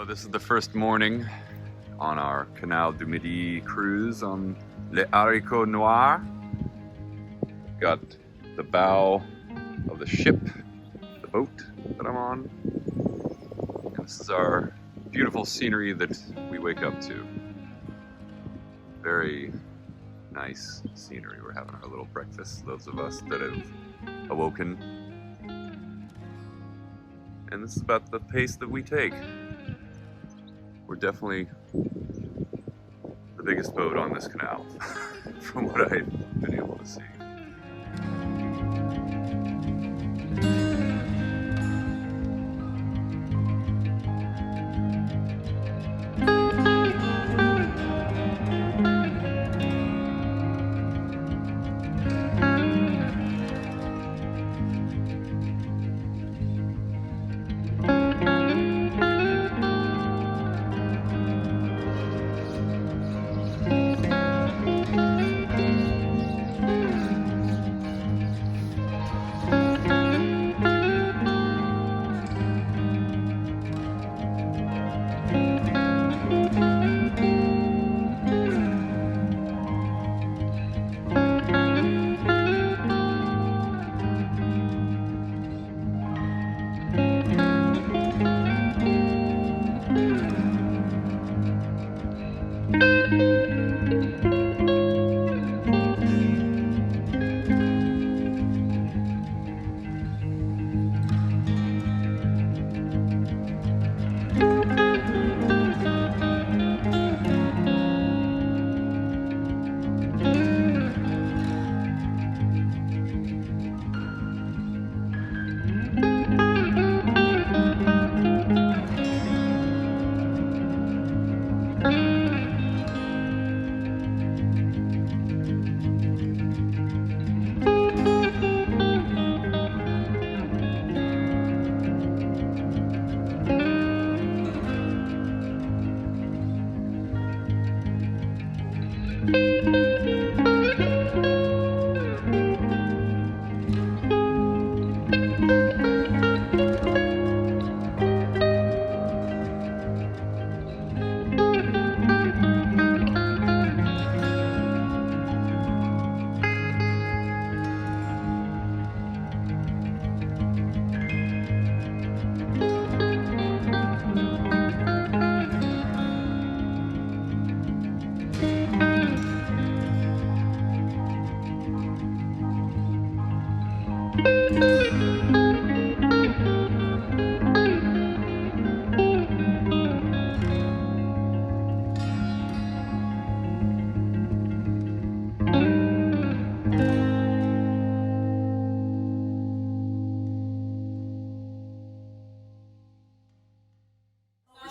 So this is the first morning on our Canal du Midi cruise on Les Haricots Noirs. Got the bow of the ship, the boat that I'm on. And this is our beautiful scenery that we wake up to. Very nice scenery. We're having our little breakfast, those of us that have awoken. And this is about the pace that we take. We're definitely the biggest boat on this canal, from what I've been able to see.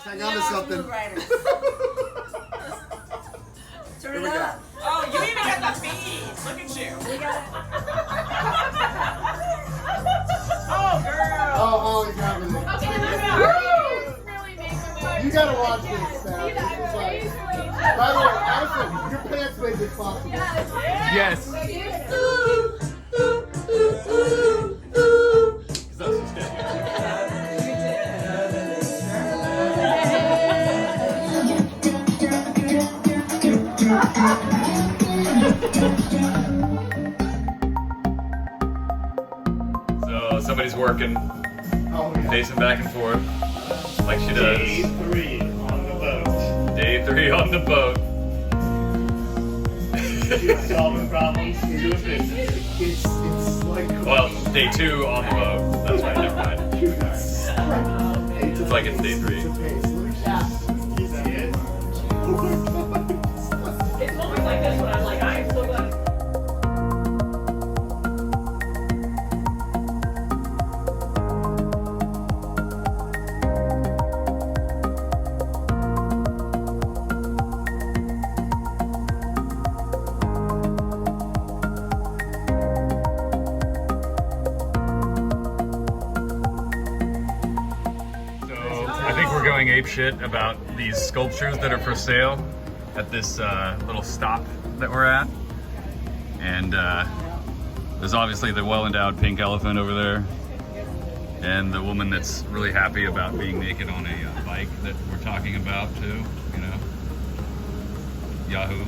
Hang on to something. Turn it up. Oh, you even got the feed. Look at you. We got it. Oh, girl. Oh, you got me. Okay, let's really make a You gotta watch this, Sam. This is like, by the way, Allison, your pants made this possible. Yes! So somebody's working, Oh, yeah. pacing back and forth, like she does. Day 3 on the boat. Day 3 on the boat. Solving problems through business. It's like. Well, day 2 on the boat. That's right, never mind. It's like it's day 3. It's a pace. You see it? It's always like this when I'm like, I'm so glad. Going ape shit about these sculptures that are for sale at this little stop that we're at. And there's obviously the well-endowed pink elephant over there. And the woman that's really happy about being naked on a bike that we're talking about too, you know, Yahoo.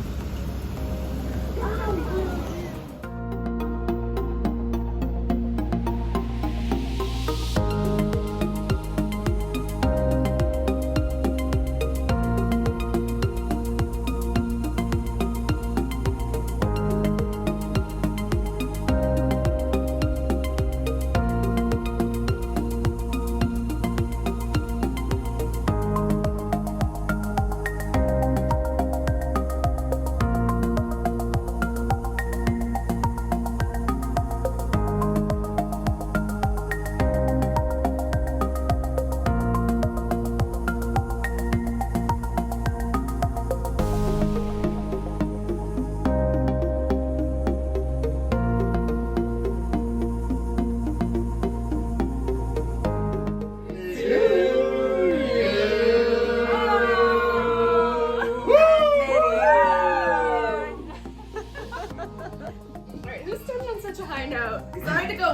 Alright, who's starting on such a high note? Sorry to go.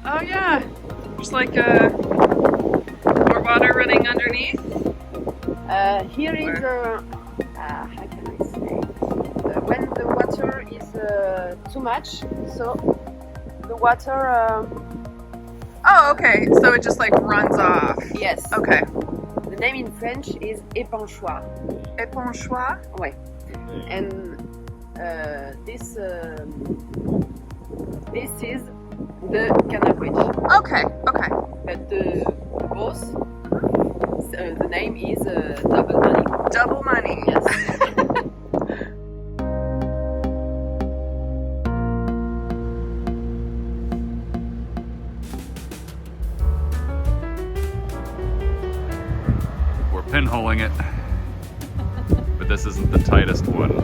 Oh yeah, there's like more water running underneath. Here is how can I say? When the water is too much, so the water. Oh, okay, so it just like runs off. Yes. Okay. The name in French is épanchoir. Épanchoir? Ouais. And this is the Canal Bridge. Okay, okay. But the boss, the name is Double Money. Double money. Yes. We're pinholing it, but this isn't the tightest one.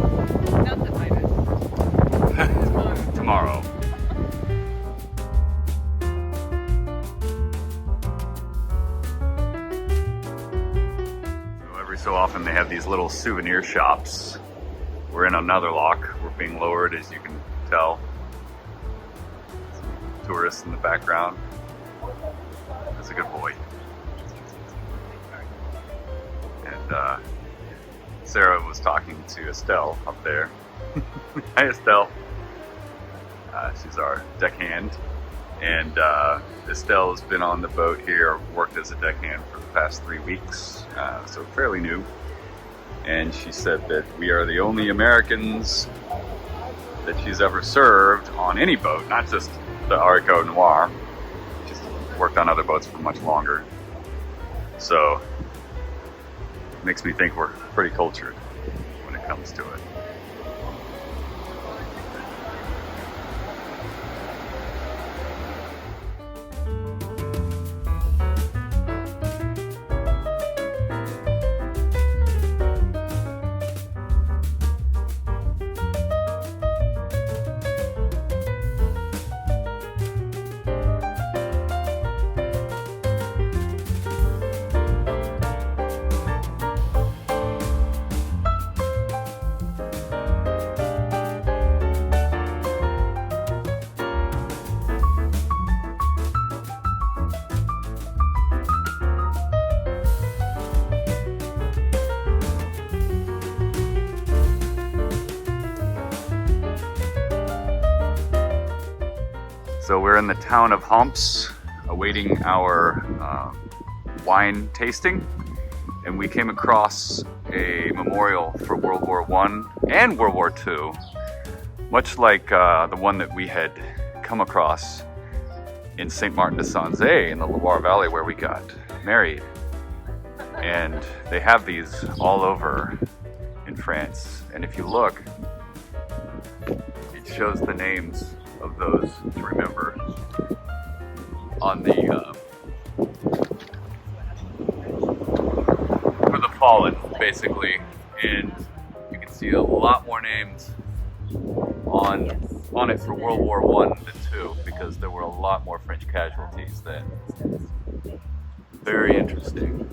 Not the tightest. Tomorrow. So every so often they have these little souvenir shops. We're in another lock. We're being lowered, as you can tell. Some tourists in the background. That's a good boy. And Sarah was talking to Estelle up there. Hi, Estelle. She's our deckhand. And Estelle has been on the boat here, worked as a deckhand for the past 3 weeks, so fairly new. And she said that we are the only Americans that she's ever served on any boat, not just the Arico Noir. She's worked on other boats for much longer. So it makes me think we're pretty cultured when it comes to it. So we're in the town of Humps, awaiting our wine tasting, and we came across a memorial for World War I and World War II, much like the one that we had come across in Saint Martin de Sanzay in the Loire Valley where we got married. And they have these all over in France, and if you look, it shows the names of those to remember. on the for the fallen, basically, and you can see a lot more names on it for World War I than II, because there were a lot more French casualties then. Very interesting.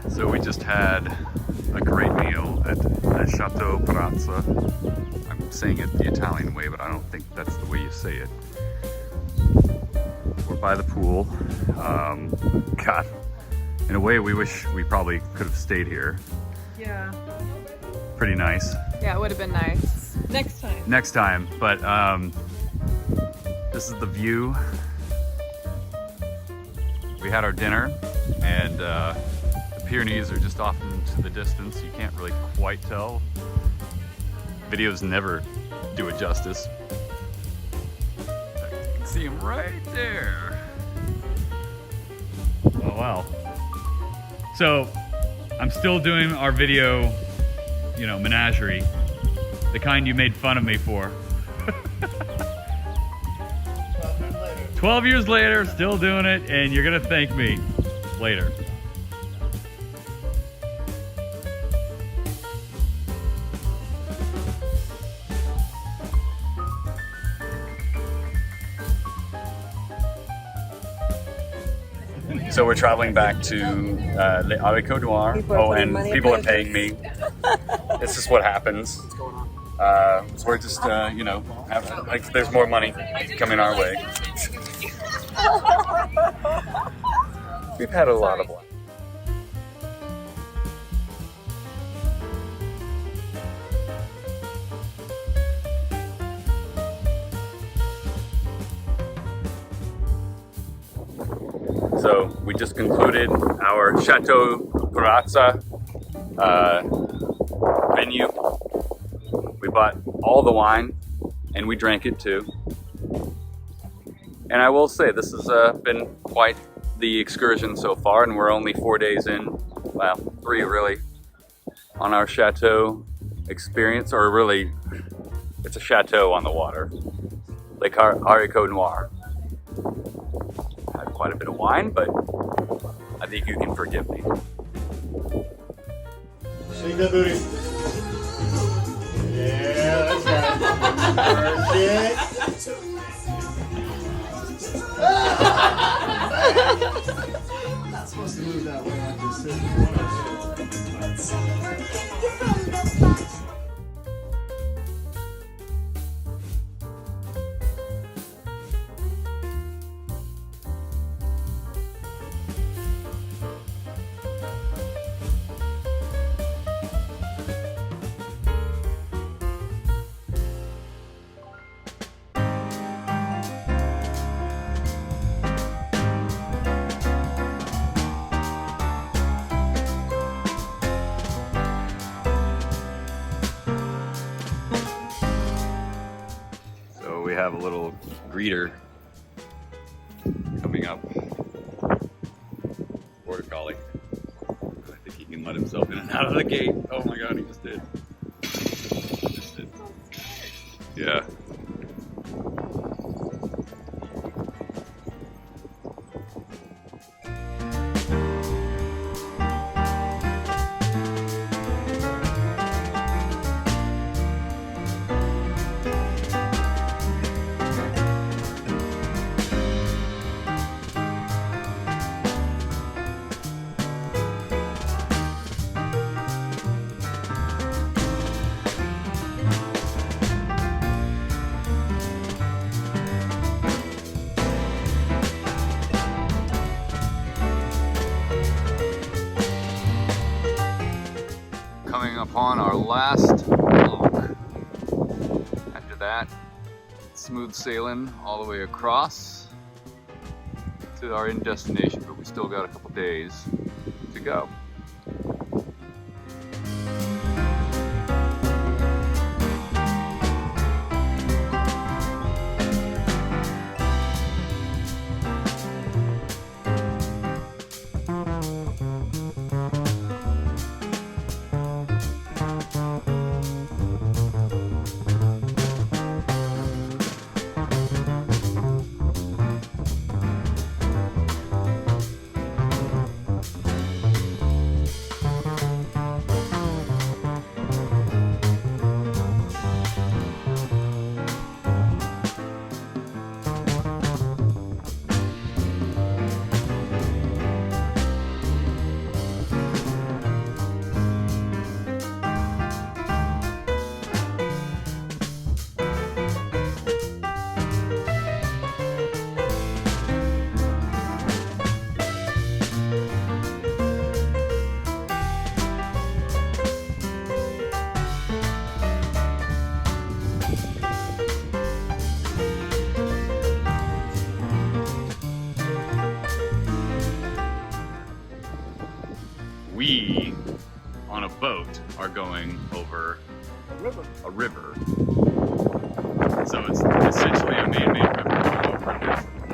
So we just had a great meal at Chateau. I'm saying it the Italian way, but I don't think that's the way you say it. We're by the pool. God, in a way we wish we probably could have stayed here. Yeah. Pretty nice. Yeah, it would have been nice. Next time. Next time, but this is the view. We had our dinner, and the Pyrenees are just off into the distance. You can't really quite tell. Videos never do it justice. You can see them right there. Oh wow. So I'm still doing our video, you know, menagerie. The kind you made fun of me for. 12 years later, still doing it, and you're gonna thank me later. So we're traveling back to Les Haricots Noirs. Oh, and people are paying me. This is what happens. So we're just, you know, like there's more money coming our way. We've had a lot of luck. So we just concluded our Chateau venue. We bought all the wine and we drank it too. And I will say this has been quite the excursion so far, and we're only 4 days in, well, 3 really, on our Chateau experience, or really, it's a chateau on the water. Les Haricots Noirs. Had quite a bit of wine, but I think you can forgive me. Shake that booty. Yeah, that's right. Perfect. Not supposed to move that way like this. We have a little greeter coming up. Border collie. I think he can let himself in and out of the gate. Oh my god, he just did. Just did. Yeah. Coming upon our last lock. After that, smooth sailing all the way across to our end destination, but we still got a couple days to go. We, on a boat, are going over a river. So it's essentially a man-made river going over a different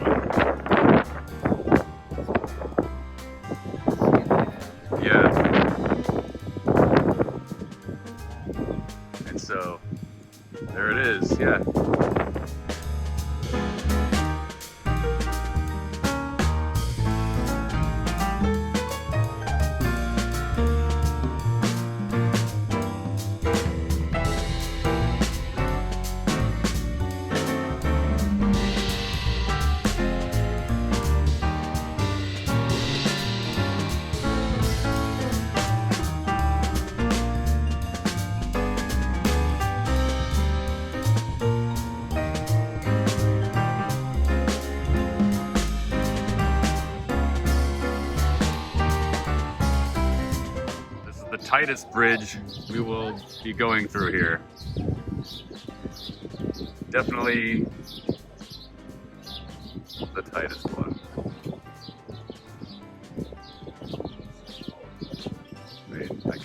one. Yeah. And so, there it is, yeah. Tightest bridge we will be going through here. Definitely the tightest one. Wait, I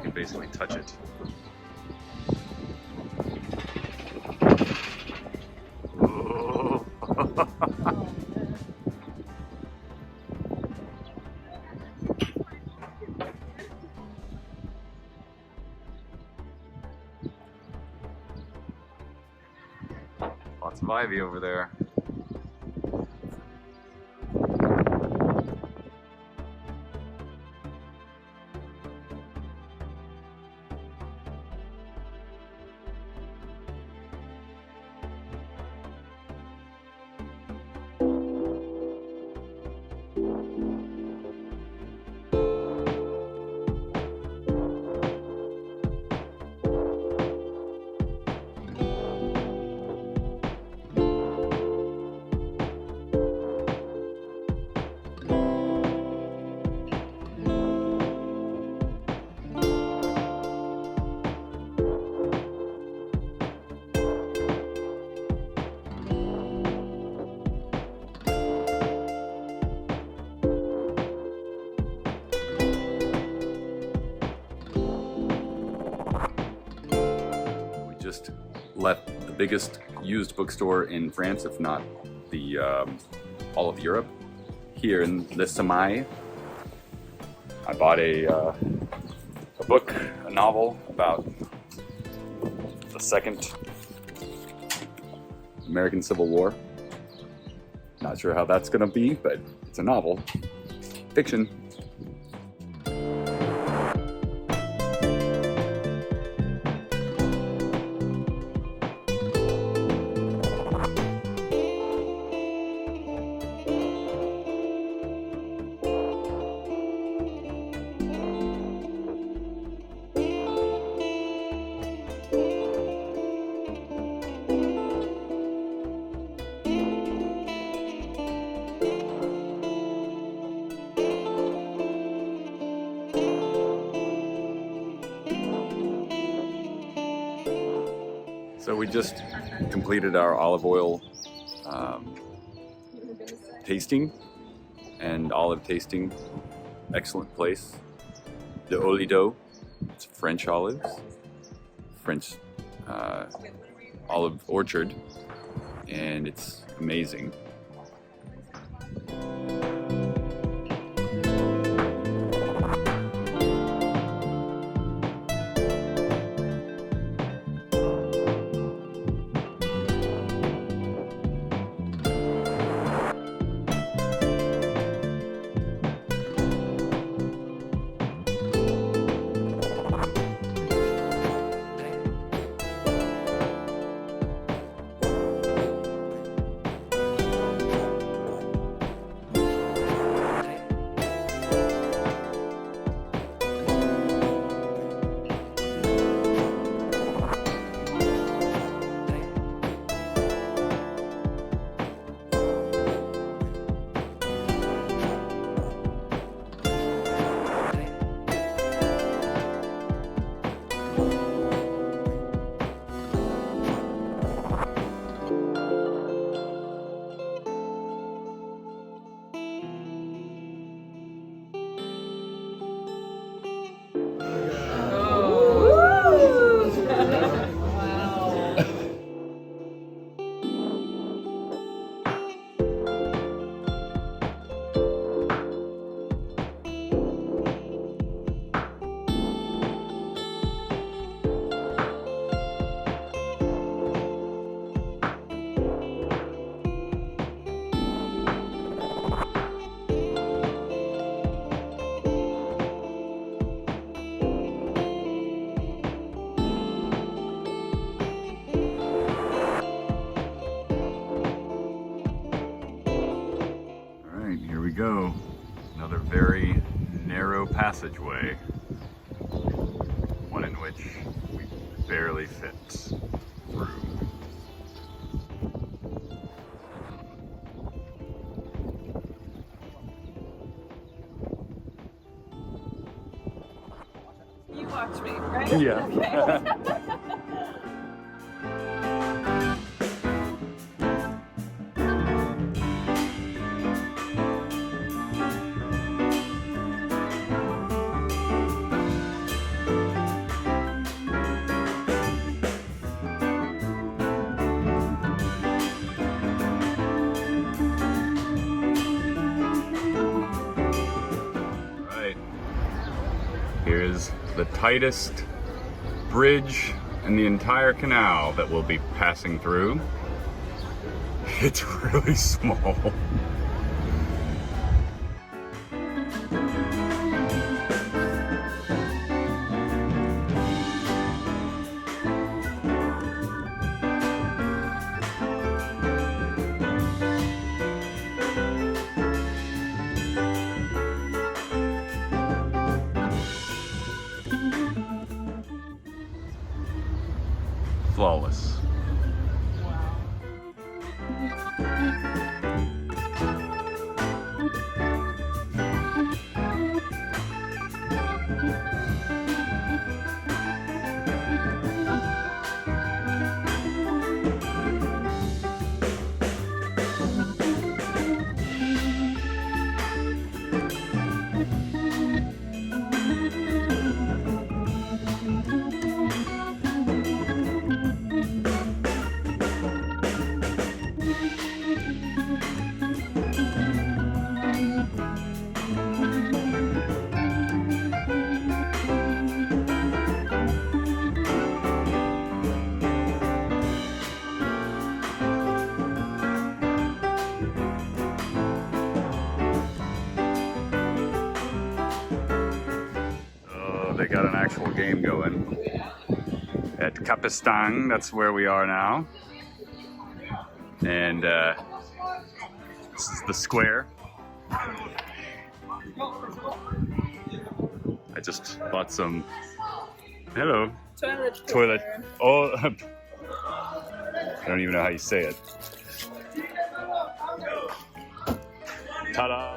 can basically touch it. Lots of ivy over there. just left the biggest used bookstore in France, if not the all of Europe, here in Les Semailles. I bought a book, a novel about the Second American Civil War. Not sure how that's gonna be, but it's a novel. Fiction. So we just completed our olive oil tasting and olive tasting. Excellent place. The Olido, it's French olives, French olive orchard, and it's amazing. Go. Another very narrow passageway, one in which we barely fit through. You watch me, right? Yeah. Okay. Here's the tightest bridge in the entire canal that we'll be passing through. It's really small. Flawless. they got an actual game going at Kapistang. That's where we are now. And this is the square. I just bought some, hello, toilet. Oh, I don't even know how you say it. Ta-da!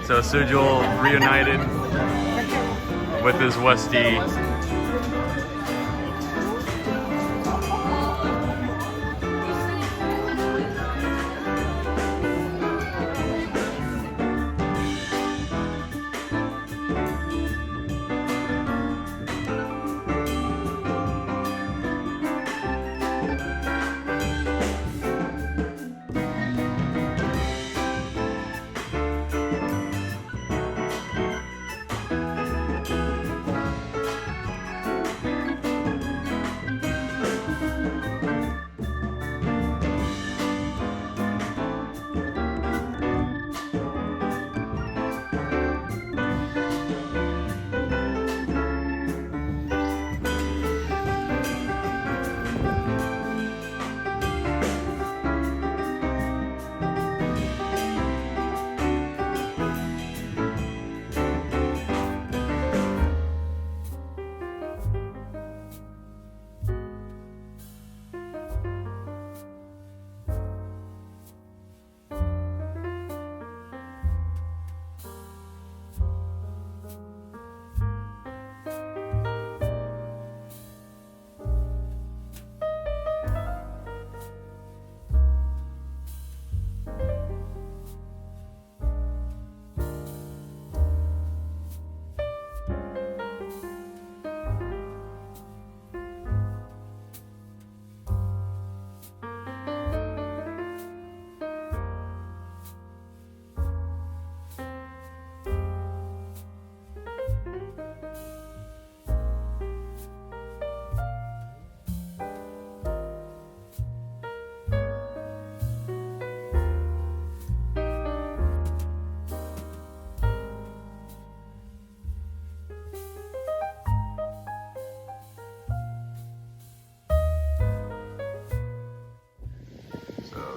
So Sujul reunited with his Westie.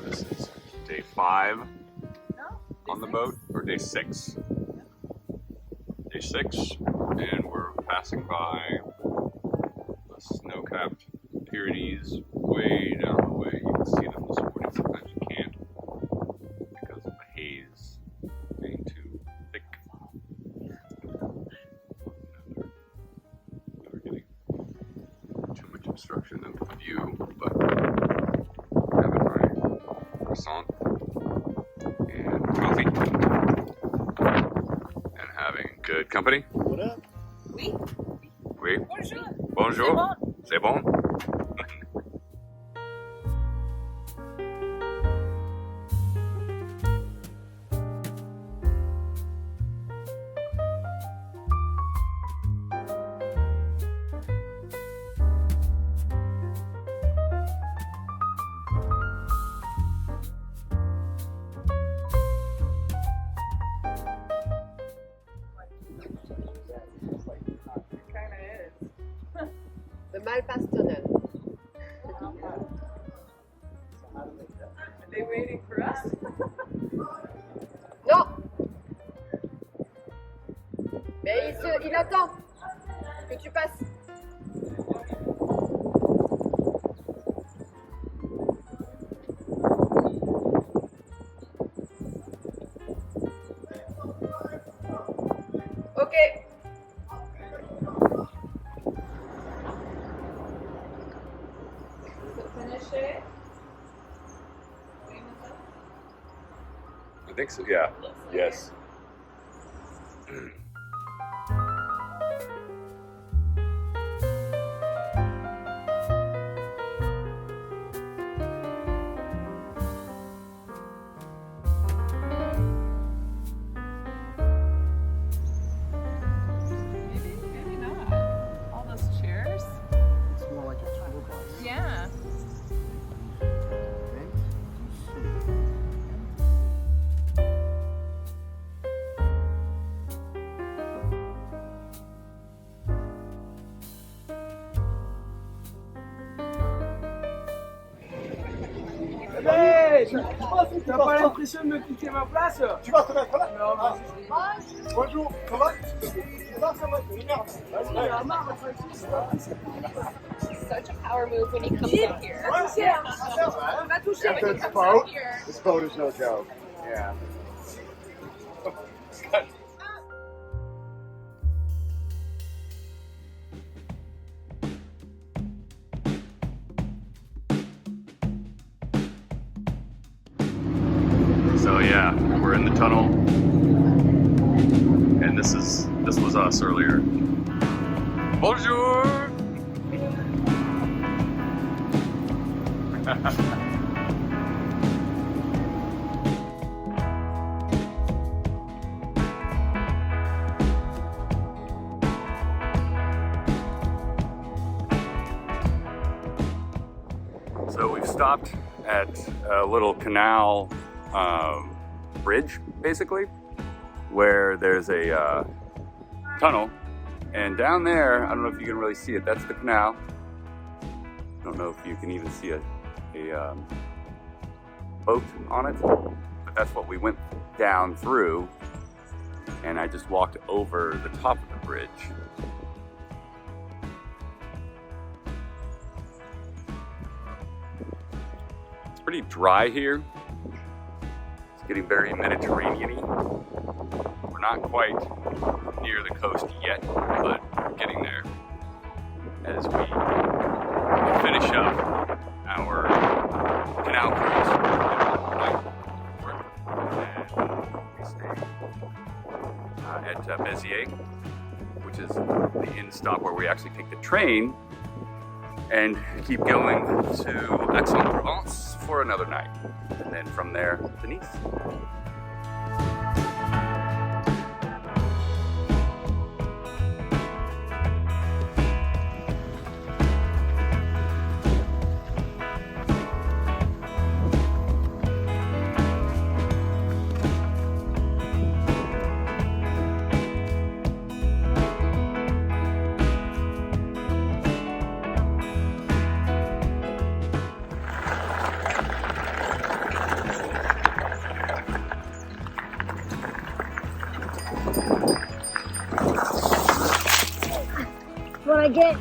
This is day 5 on the boat, or day 6? Day 6, and we're passing by the snow-capped Pyrenees way down the way. You can see them this morning, sometimes you can't because of the haze being too thick. We're getting too much obstruction of the view, but croissant and coffee and having good company. What up? Oui. Oui. Bonjour. Bonjour. C'est bon. The Malpass Tunnel. Are they waiting for us? Non. Mais il attend que tu passes. Ok. Finish it. I think so, yeah. Yes. Maybe not. All those chairs. It's more like a tour bus. T'as pas l'impression de me piquer ma place? Tu vas te mettre là? Non, Ah. Bonjour, ça va? Ça va, Such a power move when he comes up here. On va toucher when he This comes boat, up here. this boat is no joke. Yeah. So yeah, we're in the tunnel, and this was us earlier. Bonjour. So we've stopped at a little canal bridge, basically, where there's a tunnel, and down there, I don't know if you can really see it, that's the canal. I don't know if you can even see a boat on it, but that's what we went down through, and I just walked over the top of the bridge. It's pretty dry here. It's getting very Mediterranean-y. We're not quite near the coast yet, but we're getting there as we finish up our canal cruise. We stay at Beziers, which is the end stop where we actually take the train and keep going to Aix-en-Provence for another night. And then from there to Nice. What I get?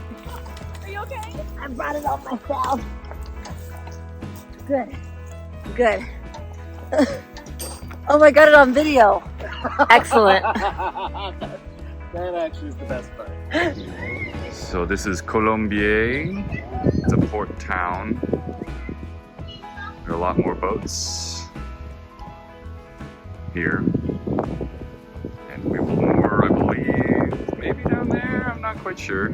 Are you okay? I brought it on myself. Good. Good. Oh, I got it on video. Excellent. That actually is the best part. So this is Colombia. It's a port town. There are a lot more boats here. And we will moor, I believe, maybe down there, I'm not quite sure.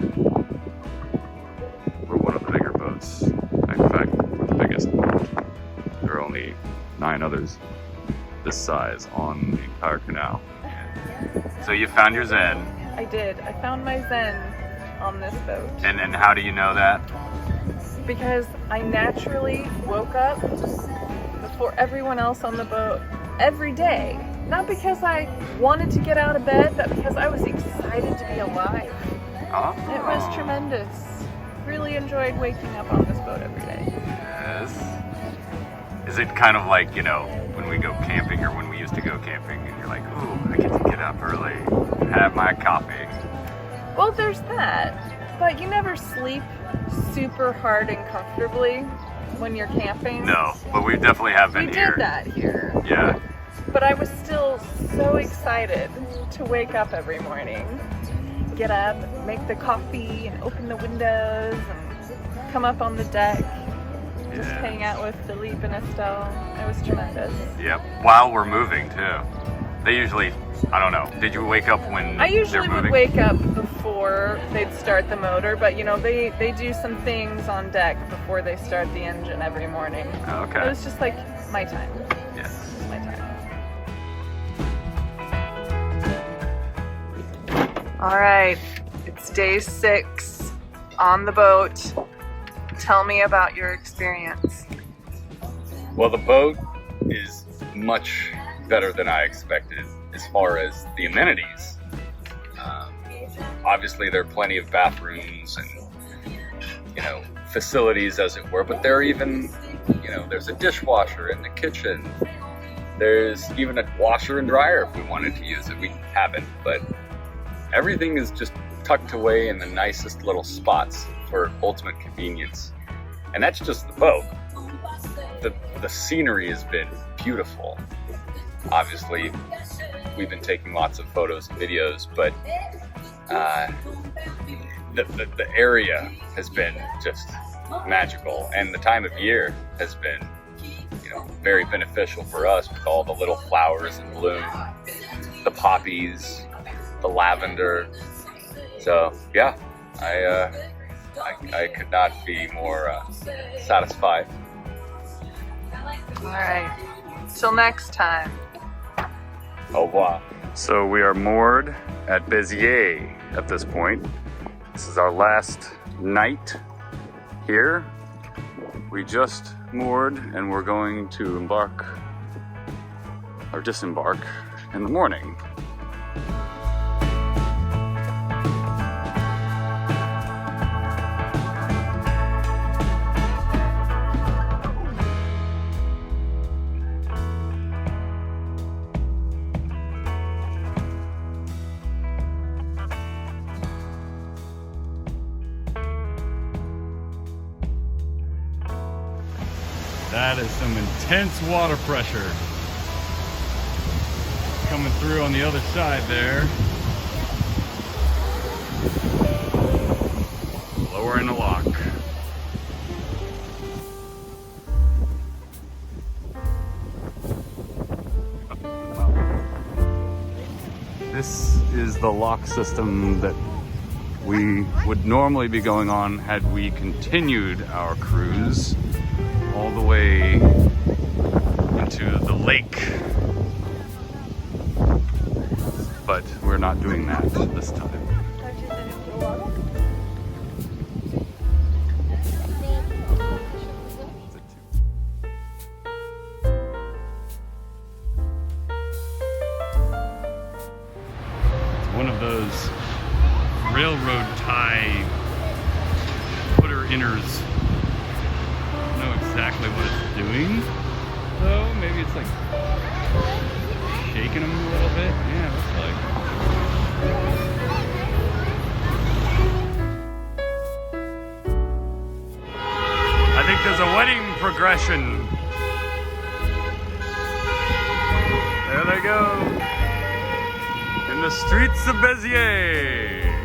We're one of the bigger boats. In fact, we're the biggest. There are only 9 others this size on the entire canal. So you found your Zen. I did. I found my Zen on this boat. And how do you know that? Because I naturally woke up before everyone else on the boat every day. Not because I wanted to get out of bed, but because I was excited to be alive. Oh. It was tremendous. Really enjoyed waking up on this boat every day. Yes. Is it kind of like, you know, when we go camping or when we used to go camping and you're like, ooh, I get to get up early and have my coffee? Well, there's that. But you never sleep super hard and comfortably when you're camping. No, but we definitely have been We here. did that here. Yeah. But I was still so excited to wake up every morning, get up, make the coffee, and open the windows, and come up on the deck, just Yeah. hang out with Philippe and Estelle. It was tremendous. Yep. While we're moving too. They usually, I don't know. Did you wake up when I usually they're moving? would wake up before they'd start the motor, but you know, they do some things on deck before they start the engine every morning. Okay. It was just like my time. Yes. It's my time. All right, it's day 6 on the boat. Tell me about your experience. Well, the boat is much better than I expected as far as the amenities. Obviously, there are plenty of bathrooms and, you know, facilities, as it were, but there are even you know, there's a dishwasher in the kitchen. There's even a washer and dryer if we wanted to use it. We haven't, but everything is just tucked away in the nicest little spots for ultimate convenience. And that's just the boat. The scenery has been beautiful. Obviously, we've been taking lots of photos and videos, but the area has been just magical, and the time of year has been, you know, very beneficial for us with all the little flowers in bloom, the poppies, the lavender. So yeah, I could not be more satisfied. All right, till next time. Au revoir. So we are moored at Beziers at this point. This is our last night here. We just moored and we're going to embark or disembark in the morning. That is some intense water pressure coming through on the other side there. Lowering the lock. This is the lock system that we would normally be going on had we continued our cruise all the way into the lake. But we're not doing that this time. It's one of those railroad tie footer inners. Know exactly what it's doing, though. Maybe it's like shaking them a little bit. Yeah, it looks like. I think there's a wedding progression. There they go. In the streets of Beziers.